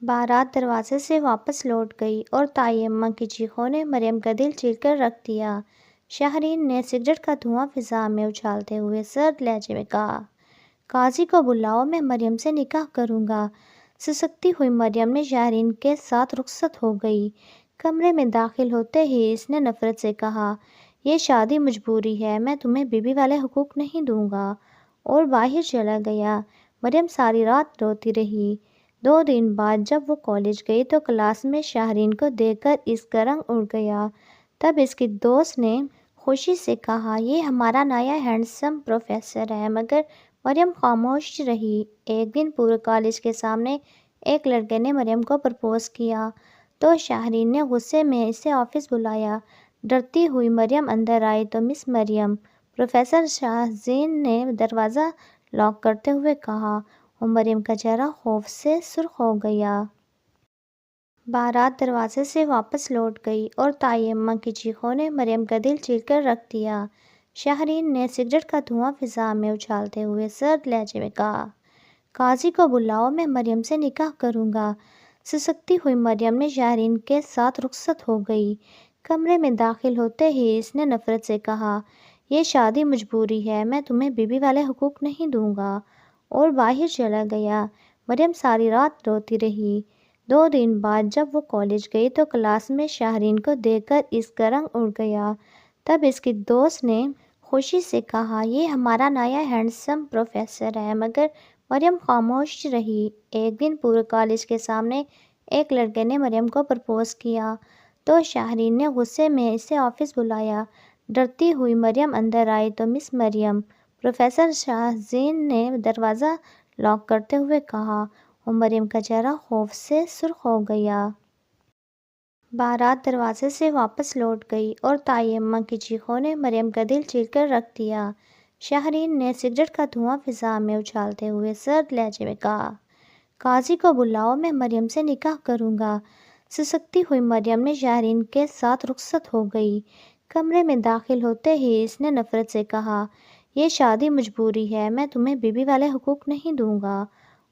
بارات دروازے سے واپس لوٹ گئی اور تائی اماں کی چیخوں نے مریم کا دل چیر کر رکھ دیا۔ شاہرین نے سگریٹ کا دھواں فضا میں اچھالتے ہوئے سرد لہجے میں کہا، قاضی کو بلاؤ، میں مریم سے نکاح کروں گا۔ سسکتی ہوئی مریم نے شاہرین کے ساتھ رخصت ہو گئی۔ کمرے میں داخل ہوتے ہی اس نے نفرت سے کہا، یہ شادی مجبوری ہے، میں تمہیں بیوی والے حقوق نہیں دوں گا، اور باہر چلا گیا۔ مریم ساری رات روتی رہی۔ 2 دن بعد جب وہ کالج گئی تو کلاس میں شاہرین کو دیکھ کر اس کا رنگ اڑ گیا۔ تب اس کی دوست نے خوشی سے کہا، یہ ہمارا نیا ہینڈسم پروفیسر ہے، مگر مریم خاموش رہی۔ ایک دن پورے کالج کے سامنے ایک لڑکے نے مریم کو پرپوز کیا تو شاہرین نے غصے میں اسے آفس بلایا۔ ڈرتی ہوئی مریم اندر آئی تو مس مریم، پروفیسر شاہزین نے دروازہ لاک کرتے ہوئے کہا، اور مریم کا چہرہ خوف سے سرخ ہو گیا۔ بارات دروازے سے واپس لوٹ گئی اور تائی اماں کی چیخوں نے مریم کا دل چیر کر رکھ دیا۔ شاہرین نے سگریٹ کا دھواں فضا میں اچھالتے ہوئے سرد لہجے میں کہا، قاضی کو بلاؤ، میں مریم سے نکاح کروں گا۔ سسکتی ہوئی مریم نے شاہرین کے ساتھ رخصت ہو گئی۔ کمرے میں داخل ہوتے ہی اس نے نفرت سے کہا، یہ شادی مجبوری ہے، میں تمہیں بیوی والے حقوق نہیں دوں گا، اور باہر چلا گیا۔ مریم ساری رات روتی رہی۔ 2 دن بعد جب وہ کالج گئی تو کلاس میں شاہرین کو دیکھ کر اس کا رنگ اڑ گیا۔ تب اس کی دوست نے خوشی سے کہا، یہ ہمارا نیا ہینڈسم پروفیسر ہے، مگر مریم خاموش رہی۔ ایک دن پورے کالج کے سامنے ایک لڑکے نے مریم کو پرپوز کیا تو شاہرین نے غصے میں اسے آفس بلایا۔ ڈرتی ہوئی مریم اندر آئی تو مس مریم، پروفیسر شاہزین نے دروازہ لاک کرتے ہوئے کہا، اور مریم کا چہرہ خوف سے سرخ ہو گیا۔ بارات دروازے سے واپس لوٹ گئی اور تائی اماں کی چیخوں نے مریم کا دل چیر کر رکھ دیا۔ شاہرین نے سگریٹ کا دھواں فضا میں اچھالتے ہوئے سرد لہجے میں کہا، قاضی کو بلاؤ، میں مریم سے نکاح کروں گا۔ سسکتی ہوئی مریم نے شاہرین کے ساتھ رخصت ہو گئی۔ کمرے میں داخل ہوتے ہی اس نے نفرت سے کہا، یہ شادی مجبوری ہے، میں تمہیں بیوی والے حقوق نہیں دوں گا،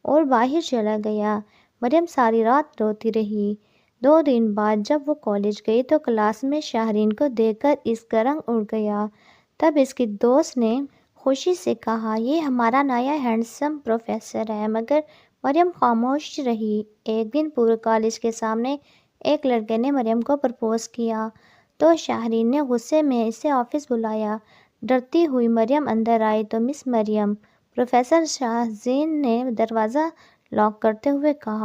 اور باہر چلا گیا۔ مریم ساری رات روتی رہی۔ 2 دن بعد جب وہ کالج گئی تو کلاس میں شاہرین کو دیکھ کر اس کا رنگ اڑ گیا۔ تب اس کی دوست نے خوشی سے کہا، یہ ہمارا نیا ہینڈسم پروفیسر ہے، مگر مریم خاموش رہی۔ ایک دن پورے کالج کے سامنے ایک لڑکے نے مریم کو پرپوز کیا تو شاہرین نے غصے میں اسے آفس بلایا۔ ڈرتی ہوئی مریم اندر آئی تو مس مریم، پروفیسر شاہزین نے دروازہ لاک کرتے ہوئے کہا،